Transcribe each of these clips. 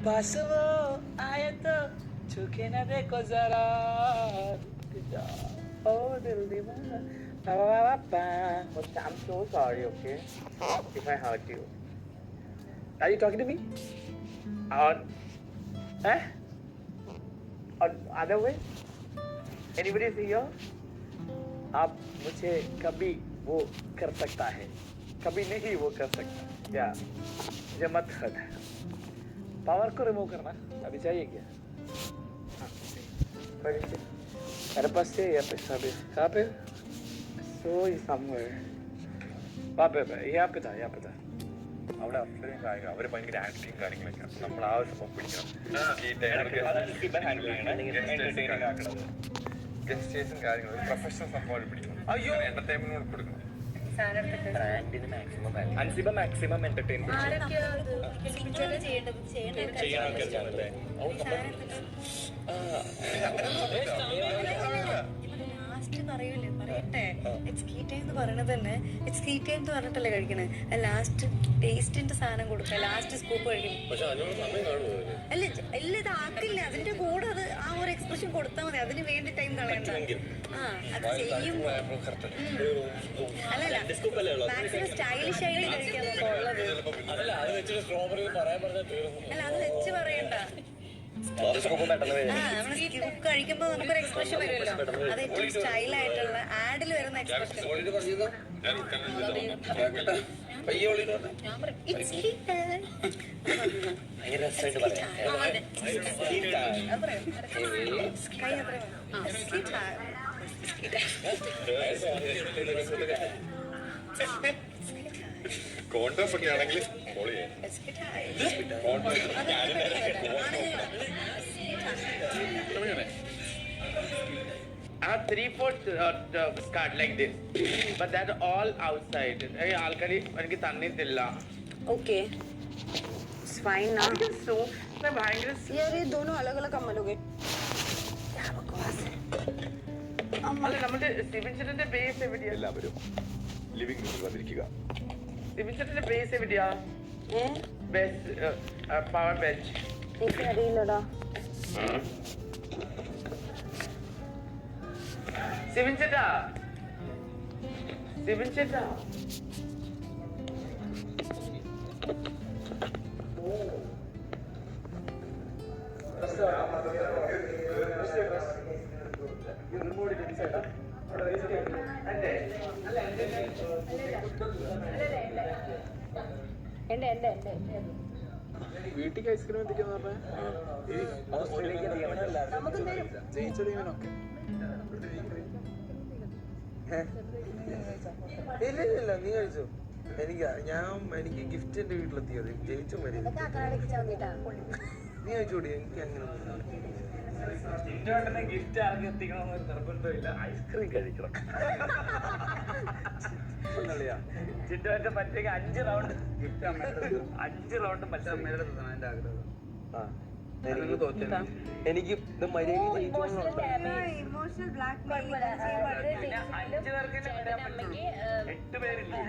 पास वो आए तो छूके ना देखो जरा ओ दिल दीवाना I'm so sorry, okay? If I hurt you. Are you talking to me? Or eh? Or other way? Anybody is here? आप मुझे कभी वो कर सकता है, कभी नहीं वो कर सकता. या मुझे मत हट. पावर को रिमूव करना अभी चाहिए क्या? हाँ, मेरे पास से या पैसा भी कहाँ पे? So is somewhere. यहाँ पे था. അവിടെ അത്രയും കായിക അവർ ഭയങ്കര ആക്ടിങ് കാര്യങ്ങളൊക്കെ നമ്മൾ ആ ഒരു സംഭവം പിടിക്കണം. ഗസ്റ്റേഴ്സും കാര്യങ്ങളും പ്രൊഫഷണൽ സംഭവം പിടിക്കണം. എന്റർടൈൻമെന്റ് കൊടുക്കണം. മാക്സിമം എന്റർടൈൻമെന്റ് പറയട്ടെ എക്സ്കീ ടൈം എന്ന് പറയണത് തന്നെ എക്സ്കീ ടൈം എന്ന് പറഞ്ഞിട്ടല്ലേ കഴിക്കണേ. ലാസ്റ്റ് ടേസ്റ്റിന്റെ സാധനം കൊടുക്കുക, ലാസ്റ്റ് സ്കൂപ്പ് കഴിക്കണം. അല്ല ഇത് ആക്കില്ല, അതിന്റെ കൂടെ അത് ആ ഒരു എക്സ്പ്രഷൻ കൊടുത്താൽ മതി. അതിന് വേണ്ടി ടൈം കളയണ്ട. അത് ചെയ്യുമ്പോ അല്ലല്ല മാക്സിമം സ്റ്റൈലിഷ് ആയിട്ട് കഴിക്കാൻ ഉള്ളത്. അല്ല അത് വെച്ച് പറയണ്ട. കഴിക്കുമ്പോ നമുക്കൊരു എക്സ്പ്രഷൻ വരുമല്ലോ, അത് ഏറ്റവും സ്റ്റൈലായിട്ടുള്ള ആഡിൽ വരുന്ന എക്സ്പ്രഷൻ. കോൺട്രാസ്റ്റ് ഒക്കെ ആണെങ്കിൽ I have 3/4 card like this, but that all outside. Hey, alkali, എനിക്ക് തന്നിട്ടില്ല. Okay, it's fine now. So, मैं भयंकर. यार ये दोनों अलग-अलग कम लोगे. क्या बकवास है. അല്ല നമ്മുടെ സിവിൻസിന്റെ ബേസ് എവിടെയാ? എല്ലാവരും ലിവിംഗ് റൂമിൽ വന്നിരിക്കുക. സിവിൻസിന്റെ ബേസ് എവിടെയാ? Base power bench. എനിക്ക് അറിയില്ലടാ. സിവിൻ ചേട്ടാ. വീട്ടിക്ക് ഐസ്ക്രീം എത്തിക്കാന്ന് പറഞ്ഞാൽ ജയിച്ച ടീമിനൊക്കെ ഇല്ല നീ കഴിച്ചോ. എനിക്ക് ഗിഫ്റ്റ് എന്റെ വീട്ടിലെത്തിയത് ജയിച്ചു മതി. നീ കഴിച്ചോടി. എനിക്ക് അങ്ങനെ ഗിഫ്റ്റ് ആർക്കും എത്തിക്കണമെന്നൊരു നിർബന്ധമില്ല. ഐസ്ക്രീം കഴിക്കണം. ചിട്ടുമായിട്ട് പറ്റേക്ക് 5 റൗണ്ട് ഗിഫ്റ്റ് 5 റൗണ്ട് മറ്റേ അമ്മയുടെ എന്റെ ആഗ്രഹം. എനിക്ക് തോറ്റ എനിക്ക് ഇത് മര്യാദ ജയിച്ചു. 5 പേർക്ക് 8 പേരില്ലേ?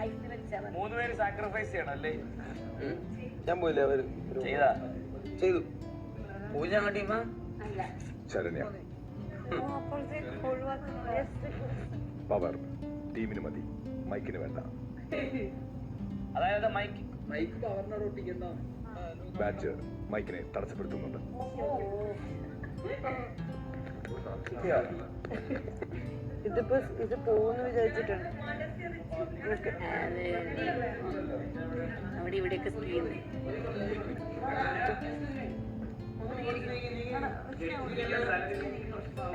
3 പേര് സാക്രിഫൈസ് ചെയ്യണം അല്ലേ? ഞാൻ പോയില്ല. അവര് ചെയ്തു. പൂജ ടീമാ ശരണ്യ പവർ ടീമിന് മതി, മൈക്കിന് വേണ്ട. അതായത് മൈക്ക് പവറിനോട് ഒട്ടിക്കണ്ട. ബാറ്റ് മൈക്കിനെ തടസ്സപ്പെടുത്തുന്നുണ്ട്. ഇത് പോകുന്നു വിചാരിച്ചിട്ടുണ്ട്. അവിടെ ഇവിടെയൊക്കെ സ്ക്രീൻ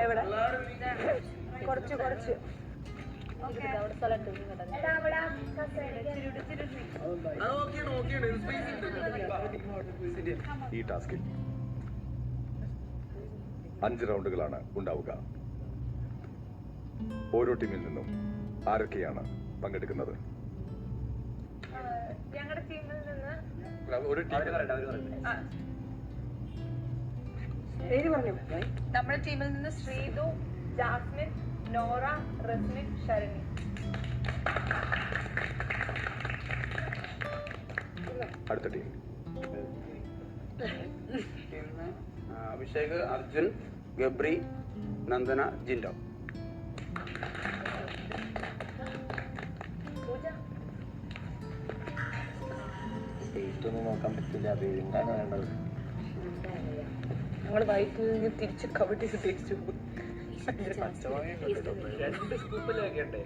എവിടെ കുറച്ച് ഈ ടാസ്കിൽ 5 റൗണ്ടുകളാണ് ഉണ്ടാവുക. ഓരോ ടീമിൽ നിന്നും ആരൊക്കെയാണ് പങ്കെടുക്കുന്നത്? ഞങ്ങളുടെ ടീമിൽ നിന്ന് നമ്മുടെ ടീമിൽ നിന്ന് ശ്രീതു, ജാസ്മിൻ, നോറ, റസ്മിൻ, ശരണി. അടുത്ത ടീം പിന്നെ അഭിഷേക്, അർജുൻ, ഗബ്രി, നന്ദന, ജിൻഡോ. ഒന്നും നോക്കാൻ പറ്റില്ല, അത് എന്താണ് വേണ്ടത്? ഞങ്ങൾ വയറ്റിൽ നിന്ന് തിരിച്ച് കവിട്ടി തേച്ചു. രണ്ട് സ്കൂപ്പിലാക്കണ്ടേ?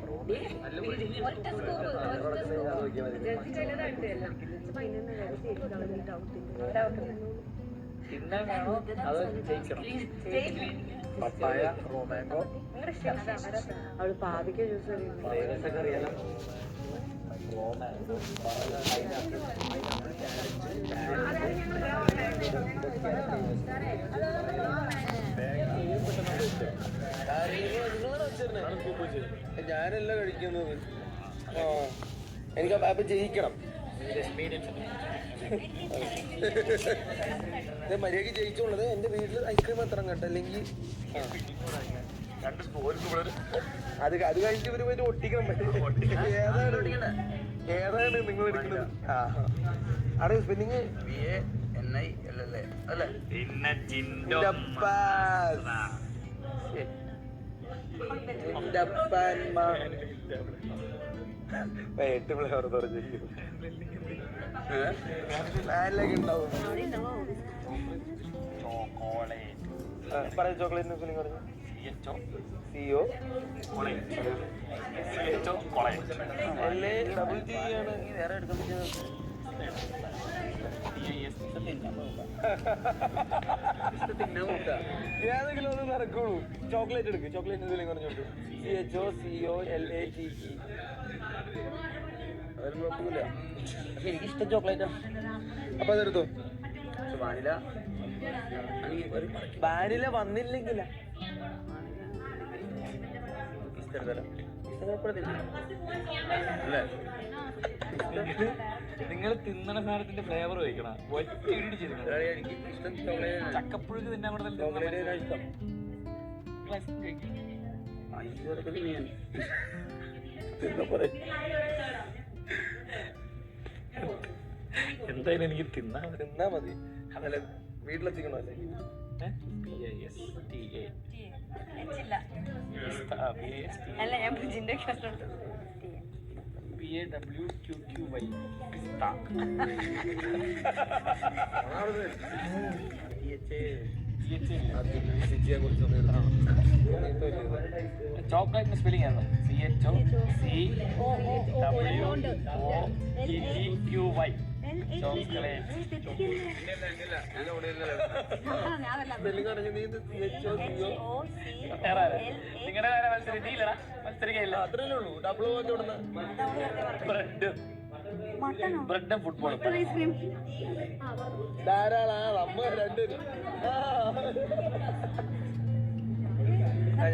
തിന്നാൻ വേണോ അത് ജയിക്കണം? പപ്പായ, റോമാങ്കോ, അവള് പാവിക്ക ജ്യൂസ് ഫ്ലേവേഴ്സൊക്കെ അറിയാലോ. റോമാങ്കോ, ഞാനല്ല കഴിക്കുന്നത്. എനിക്ക് അപ്പൊ ജയിക്കണം. മര്യാദക്ക് ജയിച്ചോളത്. എന്റെ വീട്ടിൽ ഐസ്ക്രീം എത്ര കേട്ടോ, അല്ലെങ്കിൽ അത് കഴിച്ച് ഇവര് പോയിട്ട് ഒട്ടിക്കണം. ഏതാണ് നിങ്ങൾ എടുക്കുന്നത്? അവിടെ സ്പെല്ലിങ് VANILLA അല്ലേ? എട്ട് ഫ്ലേവർ തുറച്ചിരിക്കും. ഫാനിലൊക്കെ ഉണ്ടാവും. പറയ ചോക്ലേറ്റിന് സ്പെല്ലിങ് പറഞ്ഞു. CO LAGG ആണ്. വേറെ എടുക്കാൻ പറ്റിയത് ഏതെങ്കിലും ഒന്ന് നടക്കുള്ളൂ. ചോക്ലേറ്റ് എടുക്കും. ചോക്ലേറ്റ് എന്തെങ്കിലും പറഞ്ഞോട്ട് CHOCOLATE. അതൊന്നും കുഴപ്പമില്ല. പക്ഷെ എനിക്കിഷ്ടം ചോക്ലേറ്റാ. അപ്പൊ അതെടുത്തോ. വാനില വന്നില്ലെങ്കില നിങ്ങൾ തിന്നണ സാധനത്തിന്റെ ഫ്ലേവർ കഴിക്കണം. ചക്കപ്പുഴുക്ക് തിന്നാൻ കൂടെ എന്തായാലും എനിക്ക് തിന്നാ മതി. അതല്ല വീട്ടിലെത്തിക്കണല്ലേ? അല്ല ഞാൻ ജിന്റെ PAWQQY ചോക്ലേറ്റിന്റെ സ്പെല്ലിംഗ് ആണ് CHOCWOETQY. നിങ്ങളുടെ നേരെ മത്സരിച്ചില്ലടാ, മത്സരിക്കയില്ല. അത്രയല്ലേ ഉള്ളൂ. ഡബിൾ ബ്രെഡും ഫുട്ബോളും. ധാരാളാ. നമ്മ രണ്ടുപേരും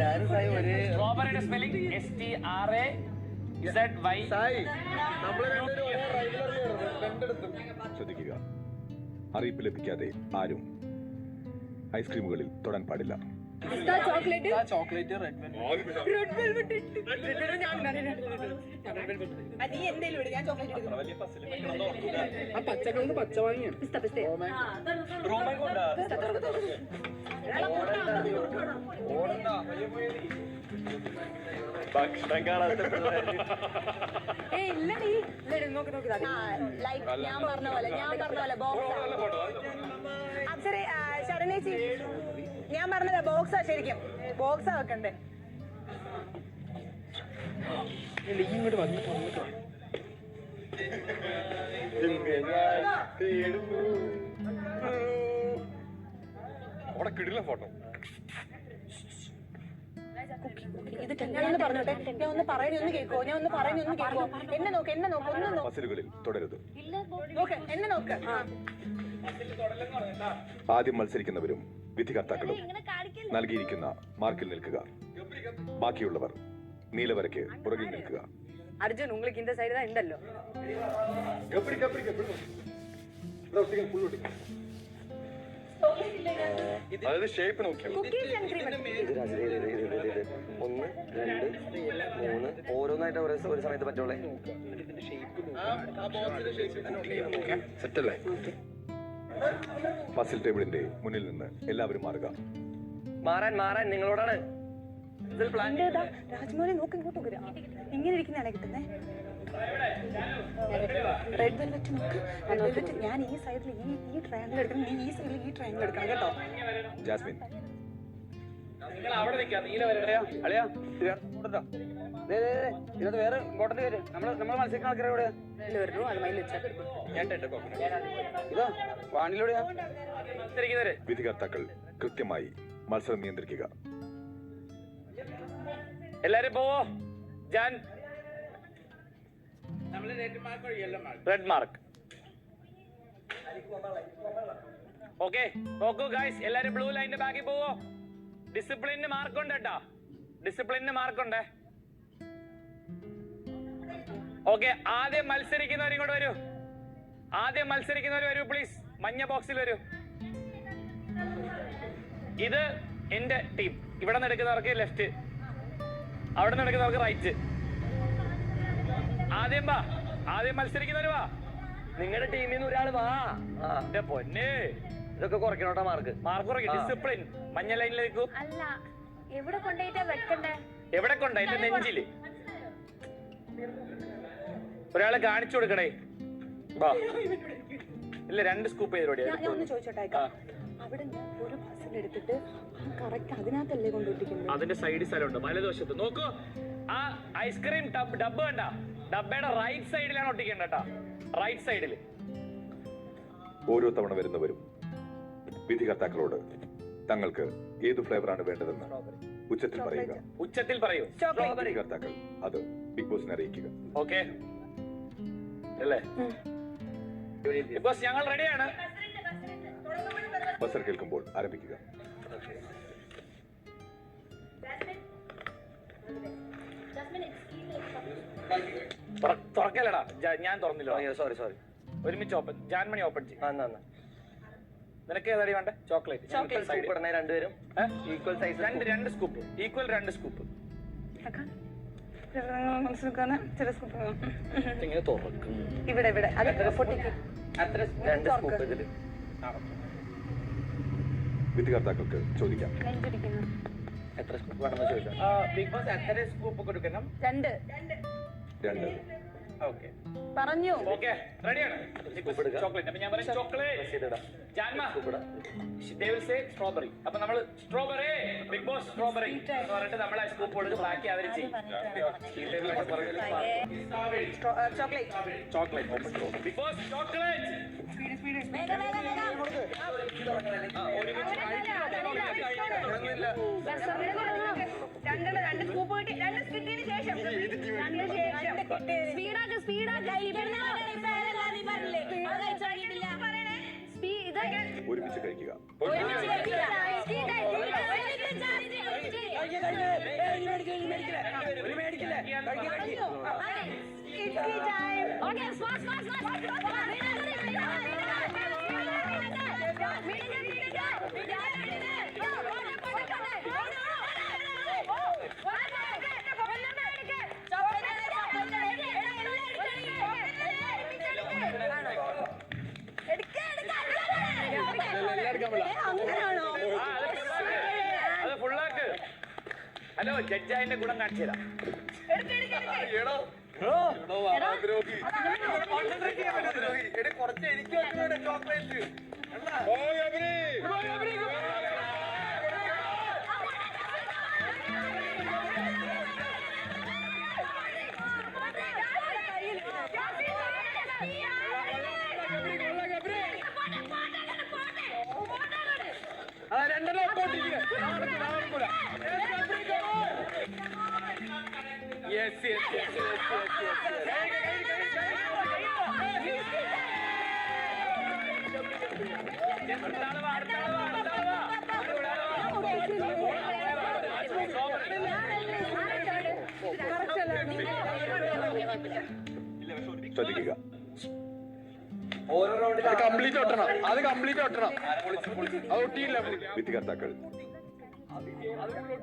ഞാനും സായി ഒരേ. സ്ട്രോബെറിയുടെ സ്പെല്ലിംഗ് STRAZY. സായി നമ്മള് രണ്ടുപേരും ഒരേ റൈവലറി രണ്ടിടത്തും. ശ്രദ്ധിക്കുക, അറിയിപ്പ് ലഭിക്കാതെ ആരും ഐസ്ക്രീമുകളിൽ തൊടാൻ പാടില്ല. Chocolate red velvet. നീ എന്തേലും ഇടും, ഞാൻ ചോക്ലേറ്റ് എടുക്കും. ആ പച്ചക്കളന്ന് പച്ച വാങ്ങിയാണ്. ഭക്ഷണം കാണാത്ത ഞാൻ പറഞ്ഞ പോലെ അപ്സര ശരണേച്ചി ഞാൻ പറഞ്ഞതാ. ബോക്സാ ശരിക്കും ബോക്സാ വെക്കണ്ടേ? ഇങ്ങോട്ട് വന്നിട്ട് അവിടെ കിടില ഫോട്ടോ. ഞാനൊന്ന് പറഞ്ഞോട്ടെ. ഞാൻ ഒന്ന് പറയുന്നൊന്ന് കേൾക്കോ? എന്നെ നോക്ക് ഒന്ന് നോക്ക്. മസിലുകളിൽ തുടരുത്. നോക്ക് എന്നെ നോക്ക്. ആദ്യം മത്സരിക്കുന്നവരും വിധികർത്താക്കളും നൽകിയിരിക്കുന്ന മാർക്കിൽ നിൽക്കുക. ബാക്കിയുള്ളവർ നീലവരയ്ക്ക് പുറകിൽ നിൽക്കുക. അർജുൻ உங்களுக்கு இந்த சைடு தான் ഉണ്ടല്ലോ. അതായത് ഷേപ്പ് നോക്കിയാൽ 1 2 3 ഓരോന്നായിട്ട് ഒരു സമയത്ത് പറ്റുള്ളേ. സെറ്റല്ലേ? പസിൽ ടേബിളിന്റെ മുന്നിൽ നിന്ന് എല്ലാവരും മാറുക. മാറാൻ നിങ്ങളോടാണ്. രാജ്മോഹനെ നോക്കി ഇങ്ങോട്ട് വരാ. ഇങ്ങനെ ഇരിക്കുന്നതാണ് കിട്ടുന്നേ. റെഡ് വെൽവെറ്റ് നോക്ക്. റെഡ് വെൽവെറ്റ് ഞാൻ ഈ സൈഡിൽ ഈ ട്രയാങ്കിൾ എടുക്കണം, നീ ഈ സൈഡിൽ ഈ ട്രയാങ്കിൾ എടുക്കണം കേട്ടോ. ജാസ്മിൻ, അവിടെ നിൽക്കാം. നീല വരട്ടെയാ അളിയാ. ഇതിനകത്ത് വേറെ ഇമ്പോർട്ടന്റ് പേര് നമ്മൾ മത്സരിക്കുന്ന ആൾക്കാരെ എവിടെയാ? വരുന്നു അത് മൈൽ വെച്ചാൽ ഇതാ വാണിലൂടെയാ വിധികർത്താക്കൾ കൃത്യമായി മത്സരം നിയന്ത്രിക്കുക. എല്ലാരും പോവോ. Jan red mark. ഓക്കെ നോക്കൂ ഗൈസ്, എല്ലാരും ബ്ലൂ ലൈനിന്റെ ബാക്കിൽ പോവോ. ഡിസിപ്ലിന് മാർക്കുണ്ട് കേട്ടാ, ഡിസിപ്ലിന് മാർക്കുണ്ട്. ഓക്കെ, ആദ്യം മത്സരിക്കുന്നവർ ഇങ്ങോട്ട് വരൂ. ആദ്യം മത്സരിക്കുന്നവർ വരൂ പ്ലീസ്. മഞ്ഞ ബോക്സിൽ വരൂ. ഇത് എന്റെ ടീം. ഇവിടെ നിന്ന് എടുക്കുന്നവർക്ക് ലെഫ്റ്റ്, അവിടെ നിന്ന് എടുക്കുന്നവർക്ക് റൈറ്റ്. ആദ്യം വാ, ആദ്യം മത്സരിക്കുന്നവര് വാ. നിങ്ങളുടെ ടീമിൽ നിന്ന് ഒരാൾ വാ. എന്റെ പൊന്നെ, ഇതൊക്കെ കുറയ്ക്കണോട്ടാ മാർക്ക്. മാർക്ക് കുറയ്ക്കും. ഡിസിപ്ലിൻ മഞ്ഞ ലൈനിലേക്ക്. അല്ല, എവിടെ കൊണ്ടുപോയിട്ടാ വെക്കണ്ടേ? എവിടെ കൊണ്ട? എന്റെ നെഞ്ചില് ഒരാളെ കാണിച്ചു കൊടുക്കണേ. വാ. ഇല്ല, 2 സ്കൂപ്പ് ചെയ്തോടെ. ഞാൻ ഒന്ന് ചോദിച്ചോട്ടെ, അവിടെ ഒരു ബസ്സിൽ എടുത്തിട്ട് കറക്റ്റ് അതിനകത്തല്ലേ കൊണ്ടുപോയിട്ടിരിക്കുന്നത്? അതിന്റെ സൈഡ് സ്ഥലമുണ്ട് വലതുവശത്ത്. നോക്കൂ, ആ ഐസ്ക്രീം ഡബ്ബ കണ്ട, ഡബ്ബയുടെ റൈറ്റ് സൈഡിലാണ് ഒട്ടിക്കേണ്ട കേട്ടാ, റൈറ്റ് സൈഡില്. ഓരോ തവണ വരുന്നവരും വിധികർത്താക്കളോട് തങ്ങൾക്ക് ഏതു ഫ്ലേവറാണ് വേണ്ടതെന്ന് ഉച്ചത്തിൽ പറയുക. ഉച്ചത്തിൽ പറയൂ. വിധികർത്താക്കൾ അത് ബിഗ് ബോസിനെ അറിയിക്കുക. ഓക്കെ അല്ലേ? ബിഗ് ബോസ് ഞങ്ങൾ റെഡിയാണ്. ബസർ കേൾക്കുമ്പോൾ ആരംഭിക്കുക. തുറക്കല്ലടാ, ഞാൻ തുറന്നില്ല. സോറി ഒരുമിച്ച് ഓപ്പൺ. ജാൻമണി ഓപ്പൺ ചെയ്യും. നിനക്ക് ഏതാടി വേണ്ട? ചോക്ലേറ്റ്. രണ്ടുപേരും ഈക്വൽ സൈസ്. രണ്ട് സ്കൂപ്പ് ഈക്വൽ. 2 സ്കൂപ്പ് ഇങ്ങനെ തുറക്കും. ഇവിടെ അത് പൊട്ടിക്ക്. അത്ര 2 സ്കൂപ്പ് ഇതില്. വിധികർത്താക്കൾക്ക് ചോദിക്കാം. എത്ര സ്കൂപ്പ് വേണമെന്ന് ചോദിക്കാം. ബിഗ് ബോസ് എത്ര സ്കൂപ്പ് കൊടുക്കണം? 2. ഓക്കെ പറഞ്ഞു. ഓക്കെ റെഡിയാണ്. ചോക്ലേറ്റ്. അപ്പൊ ഞാൻ പറയും chocolate. ജാൻമ they will say strawberry. അപ്പൊ നമ്മൾ സ്ട്രോബെറി, ബിഗ് ബോസ് സ്ട്രോബെറി എന്ന് പറഞ്ഞിട്ട് നമ്മൾ ആ സ്കൂപ്പ് കൊടുത്ത് ബാക്കി അവർ ചെയ്യും. ചോക്ലേറ്റ്. ബിഗ് ബോസ് ചോക്ലേറ്റ്. ഒരുമിച്ച് കഴിക്കുക. അത് ഫുള്ളാക്ക്. ഹലോ, ജഡ്ജ് അതിന്റെ ഗുണം കാണിച്ചു തരാം. കുറച്ച് എനിക്ക് ചോക്ലേറ്റ്. ശ്രദ്ധിക്കുക. കംപ്ലീറ്റ് ഒട്ടണം. അത് കംപ്ലീറ്റ് ഒട്ടണം. അത് ഒട്ടിയില്ല. വിധികർത്താക്കൾ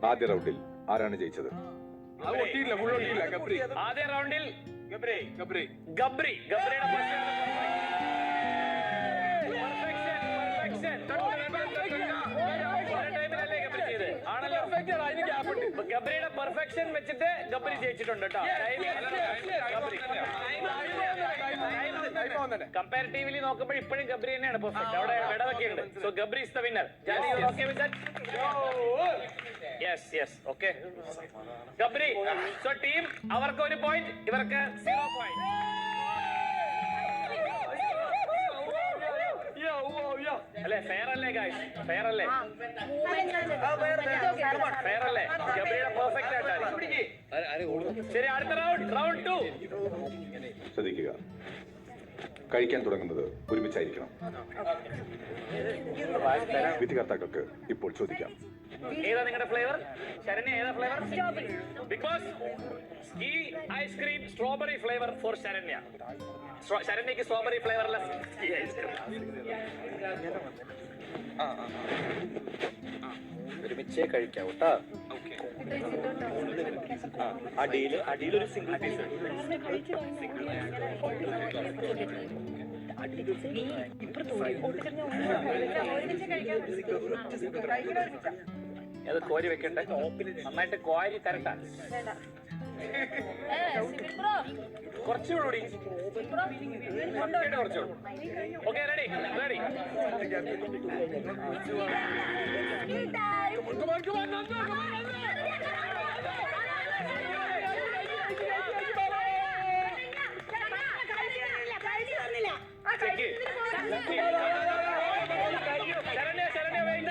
ആദ്യ റൗണ്ടിൽ ആരാണ് ജയിച്ചത്? ആദ്യ റൗണ്ടിൽ ഗബ്രിയുടെ ഗബ്രിയുടെ പെർഫെക്ഷൻ വെച്ചിട്ട് ഗബ്രി ജയിച്ചിട്ടുണ്ട് കേട്ടോ. കമ്പാരിറ്റീവ്ലി നോക്കുമ്പോൾ ഇപ്പോഴും ഗബ്രി തന്നെയാണ് പെർഫെക്റ്റ്. അവിടെ വിടവൊക്കെ ഉണ്ട്. So Gabri is the winner. Okay with that? Yes okay. Gabri, so team അവർക്ക് 1 പോയിന്റ്, ഇവർക്ക് 0 പോയിന്റ്. അല്ലേ ഫെയർ അല്ലേ ഗൈസ്? ഫെയർ അല്ലേ? ഫെയർ അല്ലേ? ഗബ്രിയുടെ പെർഫെക്റ്റ് ആയിട്ടാണ്. ശരി, അടുത്ത റൗണ്ട് 2. ശ്രദ്ധിക്കുക, കഴിക്കാൻ തുടങ്ങുന്നത് ഒരുമിച്ചായിരിക്കണം. വിധികർത്താക്കൾക്ക് ഇപ്പോൾ ചോദിക്കാം. ഏതാ നിങ്ങളുടെ ഫ്ലേവർ? ശരണ്യ ഏതാ ഫ്ലേവർ? ബിഗ് ബോസ് ഈ ice cream strawberry flavour for Saranya. ശരണ്യക്ക് സ്ട്രോബെറി ഫ്ലേവറുള്ള ഐസ്ക്രീം ഒരുമിച്ചേ കഴിക്കാം കേട്ടോ. അടിയിലൊരു സിംഗിൾ പീസ്. അത് കോരി വെക്കണ്ടേ? നന്നായിട്ട് കോരി തരണ്ട. കുറച്ചുകൂടി കുറച്ചുകൂടി. Okay, ready ready. Saranya Saranya വേണ്ട.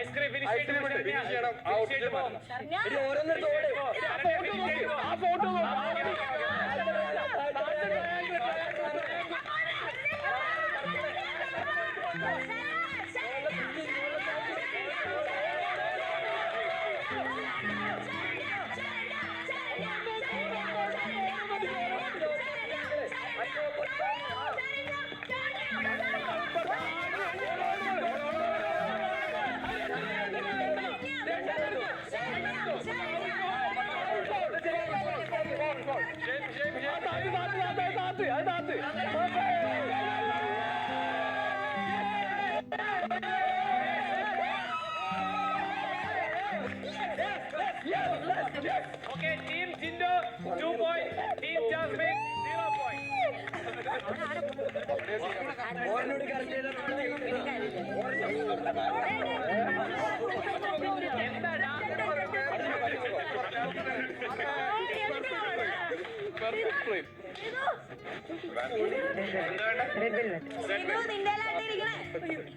ഐസ്ക്രീം ഫിനിഷ് ചെയ്യണം. ആ photo Okay, Team Jindo 2 points, Team Jasmine 0 points.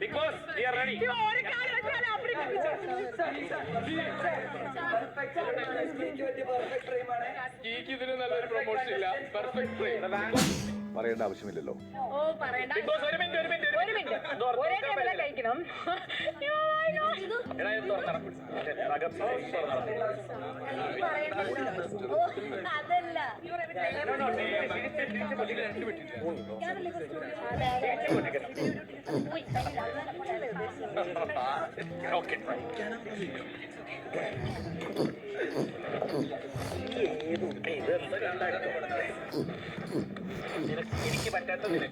Big Boss, we are ready. പറയേണ്ട ആവശ്യമില്ലല്ലോ. Big Boss, ഒരു മിനിറ്റ് ഒരേ ടൈമിലാ കഴിക്കണം. അതല്ല ഓക്കെ. എനിക്ക് പറ്റാത്തതിന്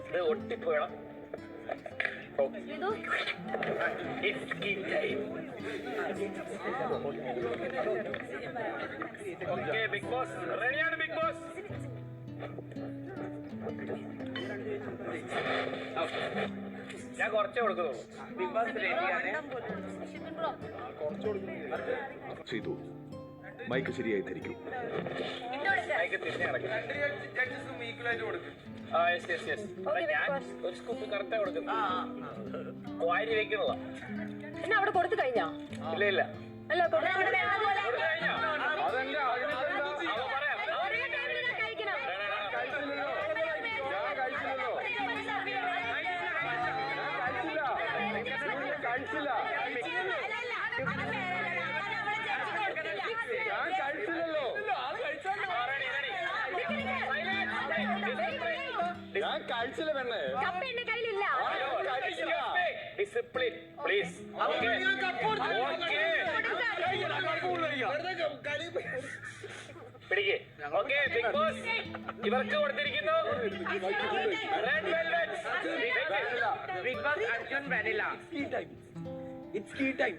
ഇത് ഒട്ടിപ്പോയണം. ഓക്കെ ബിഗ് ബോസ് റെഡിയാണ്. ബിഗ് ബോസ് ഞാൻ കുറച്ചേ കൊടുക്കുന്നുള്ളൂ. ബിഗ് ബോസ് റെഡിയാണ്. ചെയ്തു. മൈക്ക് ശരിയായി ധരിക്കൂ. മൈക്ക് തിരിഞ്ഞ് കിടക്കും. ഞാൻ ഒരു സ്കൂപ്പ് കറക്റ്റാ കൊടുക്കുന്നു. വാരി വെക്കണല്ല. എന്നാ അവിടെ കൊടുത്തു കഴിഞ്ഞോ? ഇല്ല ഇല്ല അല്ല കഴിഞ്ഞോ? ഞാൻ കഴിച്ചില്ല പെണ്ണേ. കപ്പ എന്റെ കയ്യിലില്ല. Discipline please. ഓക്കെ പിടിക്കേ. ഓക്കെ ബിഗ് ബോസ് ഇവർക്ക് കൊടുത്തിരിക്കുന്നു red velvet. Big Boss Arjun vanilla. It's key time.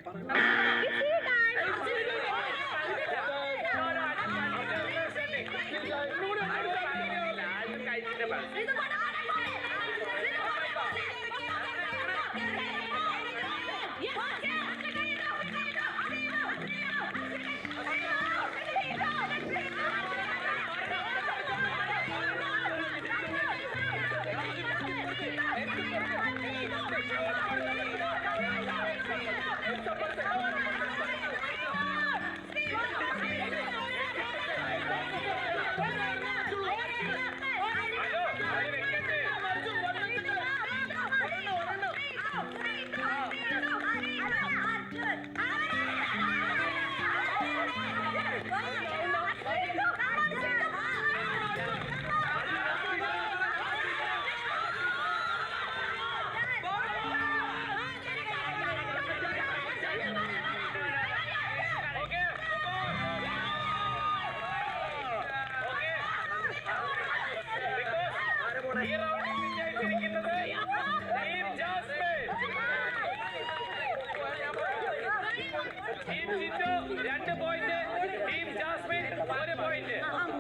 Team Jindo 2 point, team Jasmine 1 point.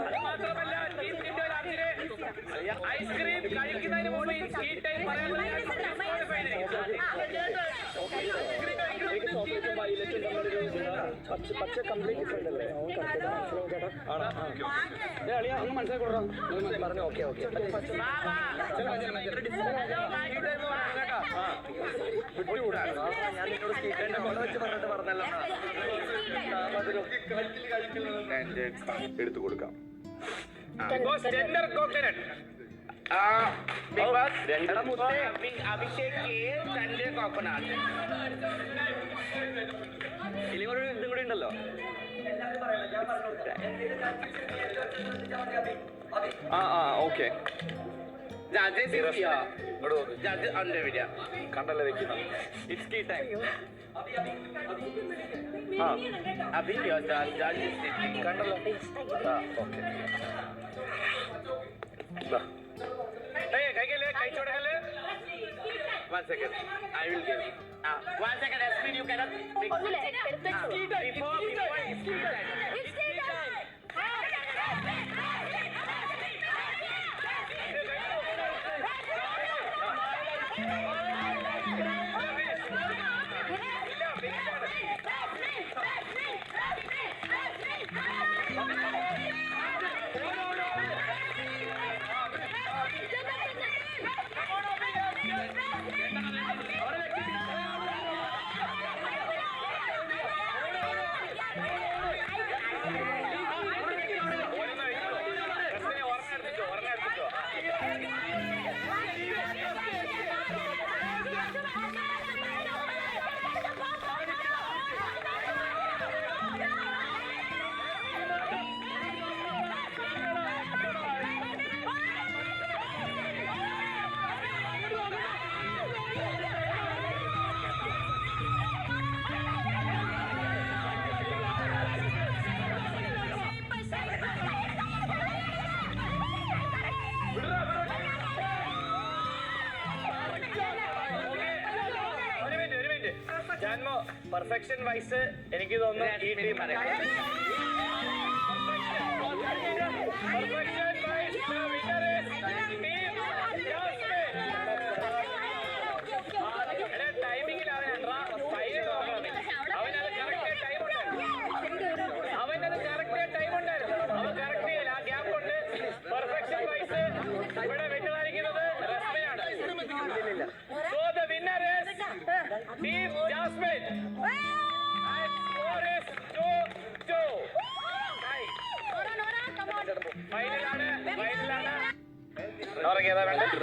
അത് മാത്രമല്ല ടീം ജിൻഡോ അർജുനെ ഐസ്ക്രീം കഴിക്കുന്നതിന് മുമ്പ് ഈ ടൈം പച്ച കംപ്ലീറ്റ് ഉണ്ടല്ലേ? ഒന്ന് മനസ്സിലാക്കി കൊടുക്കാം പറഞ്ഞു. ഓക്കെ ഓക്കെ ഞാൻ നിന്നോട് സ്കീറ്റൈൻ്റെ കൊട വെച്ച് പറഞ്ഞിട്ട് പറഞ്ഞല്ലോ. എടുത്തു കൊടുക്കാം. Tender coconut. Bigg Boss Abhishek tender coconut. ഇല്ലെങ്കിൽ ഒരു ഇതും കൂടി ഉണ്ടല്ലോ. ഓക്കെ കണ്ടല്ലേ വെക്കുന്നത്. It's key time. കണ്ടല്ലോ. ഓക്കെ കഴിച്ചോടല്ലേ. 1 second. I will give. 1 second. Asmin, you cannot. Before. ജാൻമോ പെർഫെക്ഷൻ വൈസ് എനിക്ക് തോന്നുന്നു ഈ ടീം ടൈമിങ്ങിലാണ് അവനത് കറക്റ്റ് ടൈം ഉണ്ടായിരുന്നു. അവൻ കറക്റ്റ് ചെയ്യില്ല. ആ ഗ്യാപ്പ് ഉണ്ട്. പെർഫെക്ഷൻ വൈസ് ഇവിടെ വെട്ടുകാരിക്കുന്നത് റസ്മയാണ്. So the winner is Team Jasmine. And score is 2-2. ഫൈനലാണ്. ഏതാ വേണ്ടത്?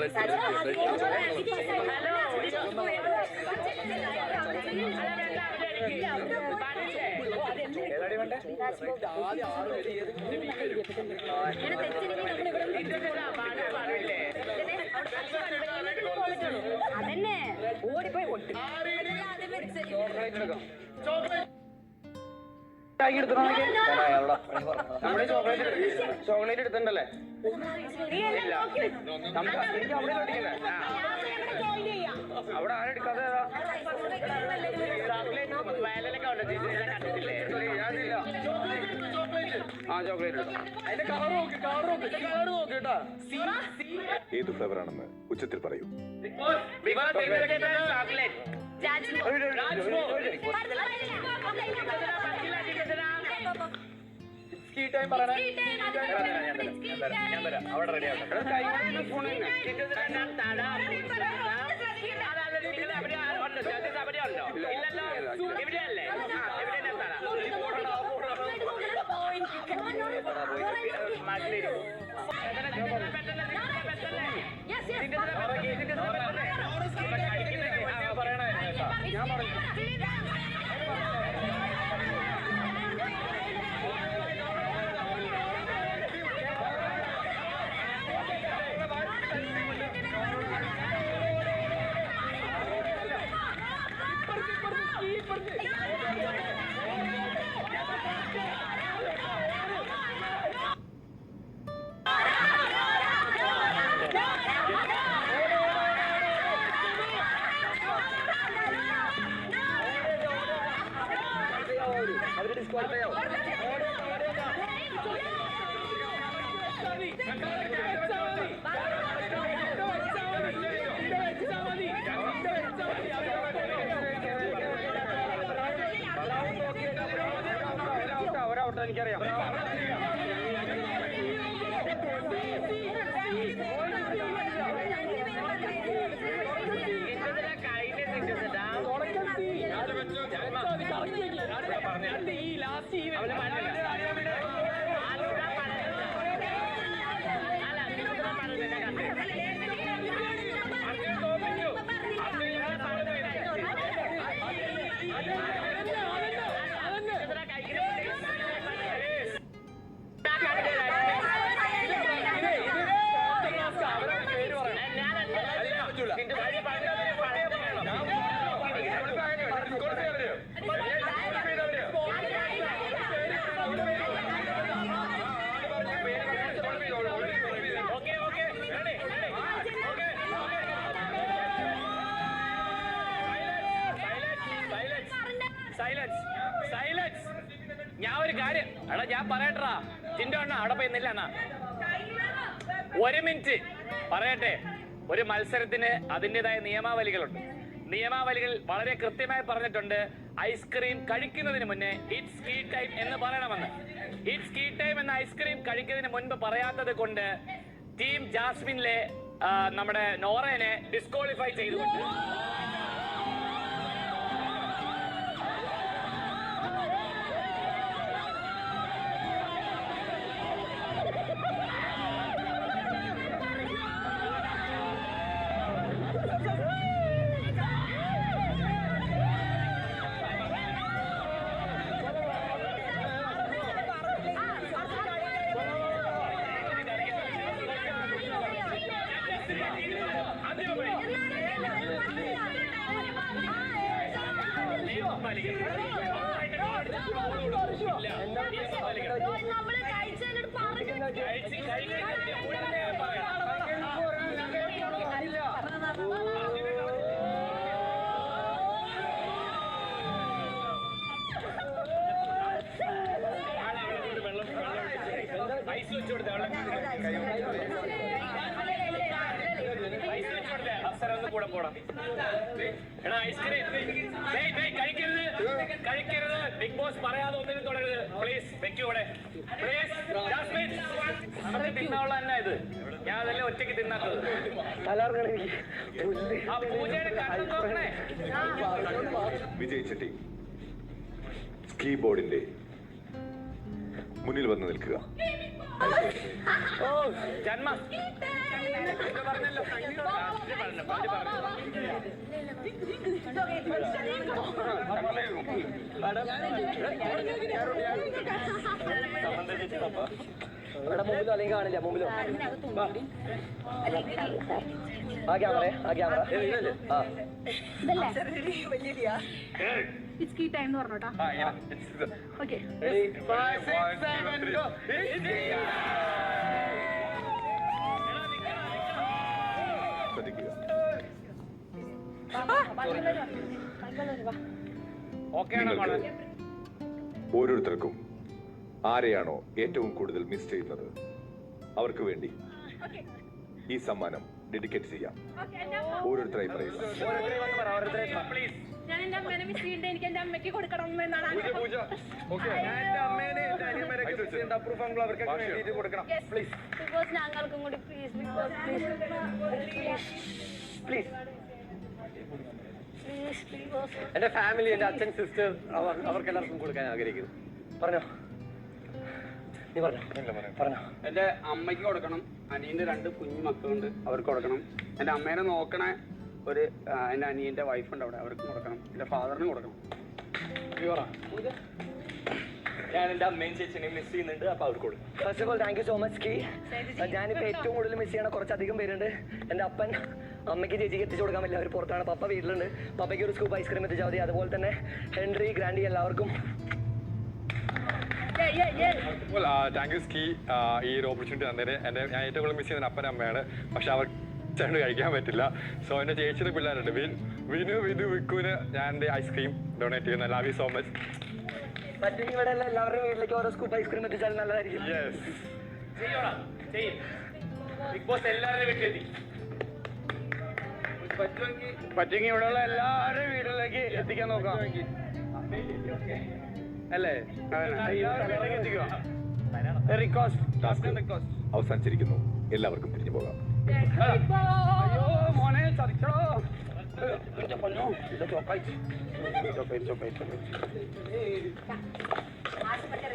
ഏതാടി വേണ്ടേ? അതന്നെ ഓടിപ്പോയി നമ്മുടെ ചോക്ലേറ്റ് എടുത്തിട്ടുണ്ടല്ലേ? ഇല്ല, നമുക്ക് എനിക്ക് അവിടെ അടിക്കണ്ടേ? അവിടെ ആരെടുക്കാതെ ആ ചോക്ലേറ്റ് അതിന്റെ കളർ നോക്കി കേട്ടാ. ഏത് ഫ്ലേവർ ആണെന്ന് ഉച്ചത്തിൽ പറയൂ. ഞാൻ തരാം, അവിടെ റെഡി ആക്കാം. ഇവിടെയല്ലേ? ഞാൻ പറഞ്ഞു അവര് ഡിസ്ക്വാളിഫൈ ആവും. ഒരൗട്ട് എനിക്കറിയാം. ഞാൻ ഒരു കാര്യം എടാ ഞാൻ പറയട്ടാ, ചിന്ത അണ്ണ അവിടെ പോയി നില്ല അണ്ണാ, ഒരു മിനിറ്റ് പറയട്ടെ. ഒരു മത്സരത്തിന് അതിൻ്റെതായ നിയമാവലികളുണ്ട്. നിയമാവലികൾ വളരെ കൃത്യമായി പറഞ്ഞിട്ടുണ്ട്. ഐസ്ക്രീം കഴിക്കുന്നതിന് മുന്നേ ഇറ്റ്സ് കീ ടൈം എന്ന് പറയണമെന്ന്. ഇറ്റ്സ് കീ ടൈം എന്ന ഐസ്ക്രീം കഴിക്കുന്നതിന് മുൻപ് പറയാത്തത് കൊണ്ട് ടീം ജാസ്മിനിലെ നമ്മുടെ നോറേനെ ഡിസ്ക്വാളിഫൈ ചെയ്തുകൊണ്ട് കൂടെ പോടാം. എടാ ഐസ്ക്രീം കഴിക്കരുത്. ബിഗ് ബോസ് പറയാതെ ഒന്നിനും തുടരുത് പ്ലീസ്. വെക്കൂടെ പ്ലീസ്. ജാസ്മിൻ നമുക്ക് തിന്നാനുള്ള തന്നെ ഇത്. ഞാൻ അതല്ലേ ഒറ്റയ്ക്ക് തിന്നാത്തത്. ആ പൂജയുടെ കണ്ണ് നോക്കണേ. വിജയിച്ച ടീം സ്കീ ബോർഡിന്റെ മുന്നിൽ വന്ന് നിൽക്കുക. ജന്മ ഇവിടെ മുമ്പിലോ അല്ലെങ്കിൽ കാണില്ല മുമ്പിലോ ആ ക്യാമറ ആ ഇറ്റ്സ് കീ ടൈം എന്ന് പറഞ്ഞോട്ടാ ഓക്കെ ഓരോരുത്തർക്കും ആരെയാണോ ഏറ്റവും കൂടുതൽ മിസ് ചെയ്യുന്നത് അവർക്ക് വേണ്ടി ഈ സമ്മാനം ഡെഡിക്കേറ്റ് ചെയ്യാം. ഓരോരുത്തരായി പറയുക. ഞാൻ എന്റെ അമ്മേനെ മിസ് ചെയ്യുന്നുണ്ട്, എനിക്ക് എന്റെ അമ്മയ്ക്ക് കൊടുക്കണം എന്നാണ് ബിക്കോസ് ഞങ്ങൾക്കും കൂടി പ്ലീസ് പ്ലീസ് ബിക്കോസ് എന്റെ ഫാമിലി എന്റെ അച്ഛൻ സിസ്റ്റർ അവർക്ക് എല്ലാവർക്കും കൊടുക്കാൻ ആഗ്രഹിക്കുന്നു. പറഞ്ഞോ നീ പറഞ്ഞോ. എന്റെ അമ്മയ്ക്ക് കൊടുക്കണം, അനിയന്റെ 2 കുഞ്ഞു മക്കളുണ്ട് അവർക്ക് കൊടുക്കണം, എന്റെ അമ്മേനെ നോക്കണ എന്റെ അനിയന്റെ വൈഫുണ്ട് അവിടെ അവർക്ക് കൊടുക്കണം, എന്റെ ഫാദറിന് കൊടുക്കണം. ഞാൻ എന്റെ അമ്മയും ചേച്ചിനെയും മിസ് ചെയ്യുന്നുണ്ട്, അപ്പൊ അവർക്ക് കൊടുക്കും. First of all thank you so much key. ഞാനിപ്പോ ഏറ്റവും കൂടുതൽ മിസ് ചെയ്യണ കുറച്ചധികം പേരുണ്ട്. എന്റെ അപ്പൻ അമ്മയ്ക്ക് ചേച്ചിക്ക് എത്തിച്ചു കൊടുക്കാൻ പറ്റില്ല, അവർ പുറത്താണ്. പപ്പ വീട്ടിലുണ്ട്, പപ്പയ്ക്ക് ഒരു സ്കൂപ്പ് ഐസ്ക്രീം എത്തിച്ചാൽ മതി. അതുപോലെ തന്നെ ഹെൻറി ഗ്രാൻഡി എല്ലാവർക്കും താങ്ക് യു സ്കീ ഈ ഒരു ഓപ്പർച്യൂണിറ്റി തന്നതിന്. ഞാൻ ഏറ്റവും കൂടുതൽ മിസ് ചെയ്യുന്നത് അപ്പനും അമ്മയാണ്, പക്ഷെ അവർ ചേട്ടന് കഴിക്കാൻ പറ്റില്ല. സോ എൻ്റെ ചേച്ചിയുടെ പിള്ളേരുണ്ട് വിനു വിക്കുവിന് ഞാൻ എൻ്റെ ഐസ്ക്രീം ഡൊണേറ്റ് ചെയ്യുന്നു. Love you so much. പറ്റുമെങ്കിൽ ഇവിടെ എല്ലാവരുടെയും വീട്ടിലേക്ക് ഓരോ സ്കൂപ്പ് ഐസ്ക്രീം എത്തിച്ചാൽ നല്ലതായിരിക്കും. ബിഗ് ബോസ് എല്ലാവരുടെയും വീട്ടിലെത്തി. പറ്റുമെങ്കിൽ ഇവിടെയുള്ള എല്ലാവരുടെയും വീട്ടിലേക്ക് എത്തിക്കാൻ നോക്കാം അല്ലേ? അവസാനിച്ചിരിക്കുന്നു. എല്ലാവർക്കും തിരിഞ്ഞു പോകാം. അയ്യോ മോനെ ചതിച്ചോ.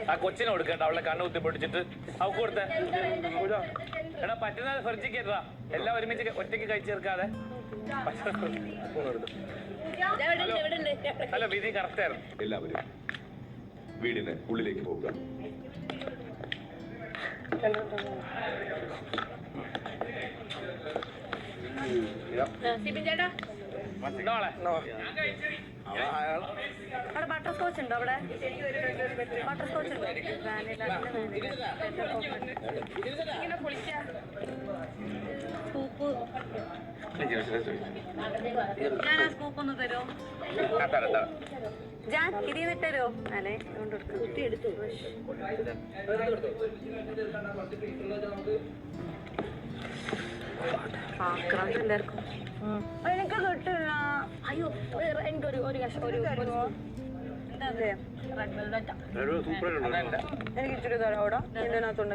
ആ കൊച്ചിനെ കൊടുക്കണ്ട, അവളെ കണ്ണ് കുത്തി പൊട്ടിച്ചിട്ട് അവക്ക് കൊടുത്തേ. എടാ പറ്റുന്നത് ഫ്രിഡ്ജിൽ കയറ്റാ, എല്ലാം ഒരുമിച്ച് ഒറ്റയ്ക്ക് കഴിച്ചു തീർക്കാതെ. അല്ല വിധി കറക്റ്റ് ആയിരുന്നു. എല്ലാവരും വീടിന് ഉള്ളിലേക്ക് പോവുക. സിബിൻ ചേട്ടാ അവിടെ ബട്ടർ സ്കോച്ച് ഉണ്ടോ? അവിടെ ബട്ടർ സ്കോച്ച് ഉണ്ടോ? ഇങ്ങനെ പൊളിച്ച സ്കൂപ്പ് ഞാൻ ആ സ്കൂപ്പ് ഒന്ന് തരുമോ? ഞാൻ ഇതിൽ നിന്ന് തരുമോ? അല്ലേ കുത്തി എടുത്തു. ആക്രാന്തം എല്ലാവർക്കും. എനിക്ക് കിട്ടില്ല. അയ്യോ എനിക്കൊരു എന്താ എനിക്ക് ഇച്ചിരി തരാം. അവിടെ ഇതിനകത്തുണ്ട്.